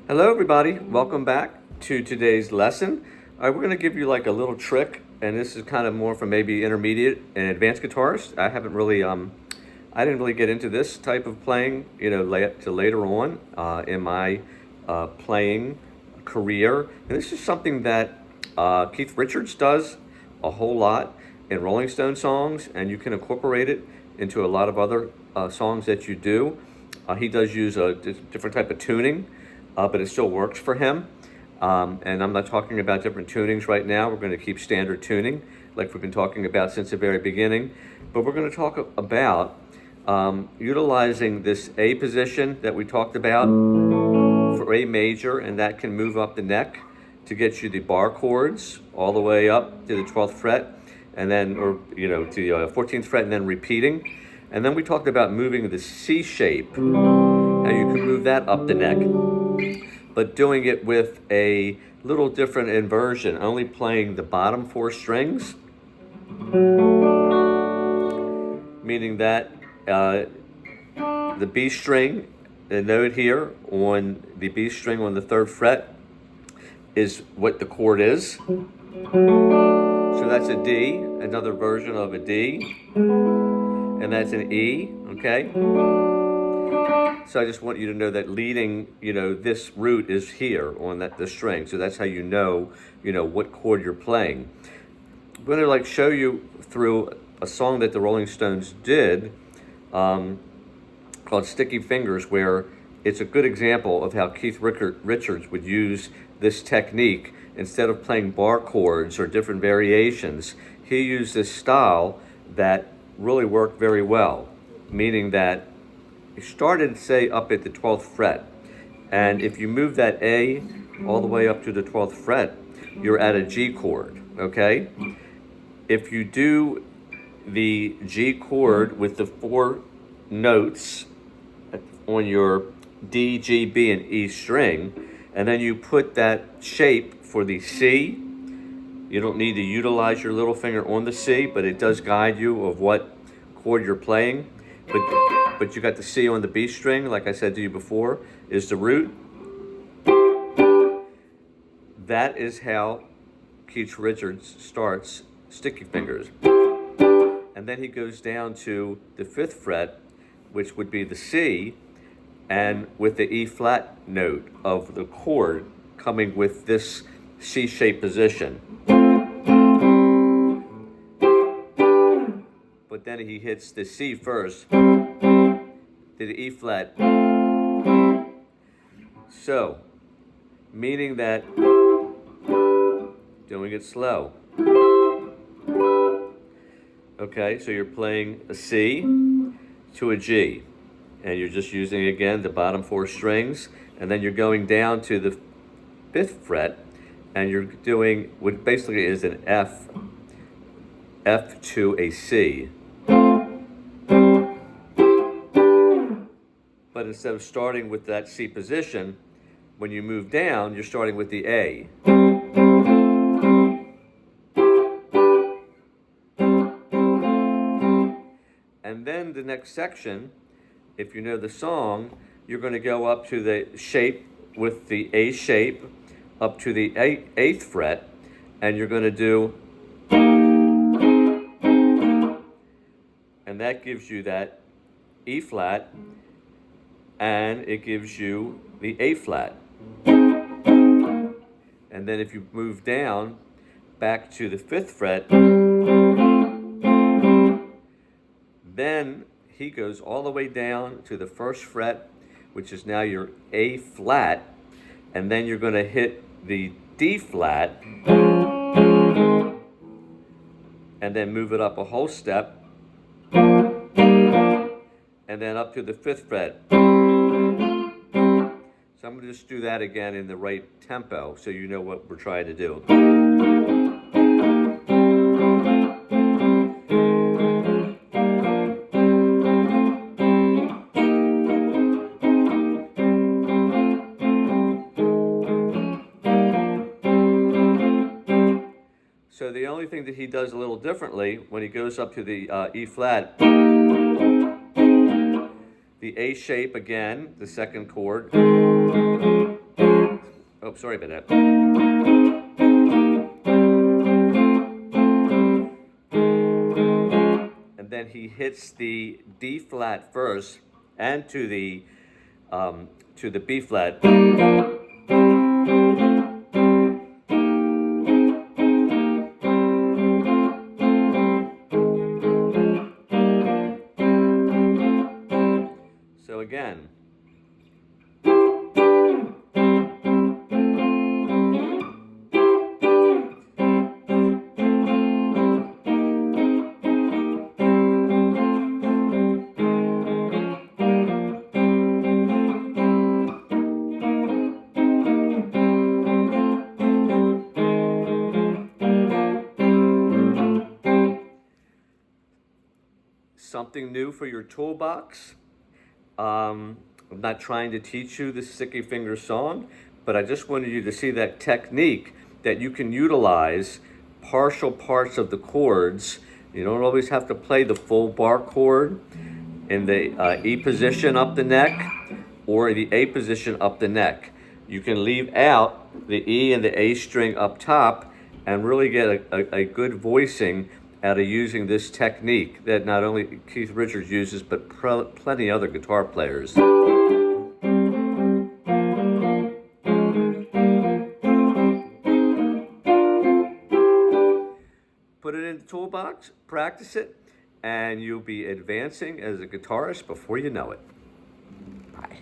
Hello everybody, welcome back to today's lesson. We're going to give you like a little trick, and this is kind of more for maybe intermediate and advanced guitarists. I didn't really get into this type of playing, till later on in my playing career. And this is something that Keith Richards does a whole lot in Rolling Stone songs, and you can incorporate it into a lot of other songs that you do. He does use a different type of tuning, but it still works for him. And I'm not talking about different tunings right now. We're going to keep standard tuning like we've been talking about since the very beginning. But we're going to talk about utilizing this A position that we talked about for A major, and that can move up the neck to get you the bar chords all the way up to the 12th fret, and then, to the 14th fret, and then repeating. And then we talked about moving the C shape. Now you can move that up the neck, but doing it with a little different inversion, only playing the bottom 4 strings, meaning that the B string, the note here on the B string on the 3rd fret, is what the chord is. So that's a D, another version of a D, and that's an E, okay? So I just want you to know that leading, this root is here on the string. So that's how you know what chord you're playing. I'm going to show you through a song that the Rolling Stones did called Sticky Fingers, where it's a good example of how Keith Richards would use this technique. Instead of playing bar chords or different variations, he used this style that really worked very well, meaning that you started, say, up at the 12th fret, and if you move that A all the way up to the 12th fret, you're at a G chord, okay? If you do the G chord with the 4 notes on your D, G, B, and E string, and then you put that shape for the C, you don't need to utilize your little finger on the C, but it does guide you of what chord you're playing. But you got the C on the B string, like I said to you before, is the root. That is how Keith Richards starts Sticky Fingers. And then he goes down to the 5th fret, which would be the C, and with the E flat note of the chord coming with this C-shaped position. But then he hits the C first, to the E flat. So, meaning that, doing it slow. Okay, so you're playing a C to a G, and you're just using, again, the bottom 4 strings, and then you're going down to the 5th fret, and you're doing what basically is an F to a C. But instead of starting with that C position, when you move down, you're starting with the A. And then the next section, if you know the song, you're going to go up to the shape with the A shape up to the 8th fret, and you're going to do, and that gives you that E flat, and it gives you the A flat. And then if you move down back to the 5th fret, then he goes all the way down to the 1st fret, which is now your A flat, and then you're going to hit the D flat, and then move it up a whole step, and then up to the 5th fret. So I'm going to just do that again in the right tempo so you know what we're trying to do. So the only thing that he does a little differently when he goes up to the E flat, the A shape again, the 2nd chord, Oh, sorry about that. And then he hits the D flat first and to the B flat. So again. Something new for your toolbox. I'm not trying to teach you the sticky finger song, but I just wanted you to see that technique that you can utilize partial parts of the chords. You don't always have to play the full bar chord in the E position up the neck or the A position up the neck. You can leave out the E and the A string up top and really get a good voicing out of using this technique that not only Keith Richards uses, but plenty other guitar players. Put it in the toolbox, practice it, and you'll be advancing as a guitarist before you know it. Bye.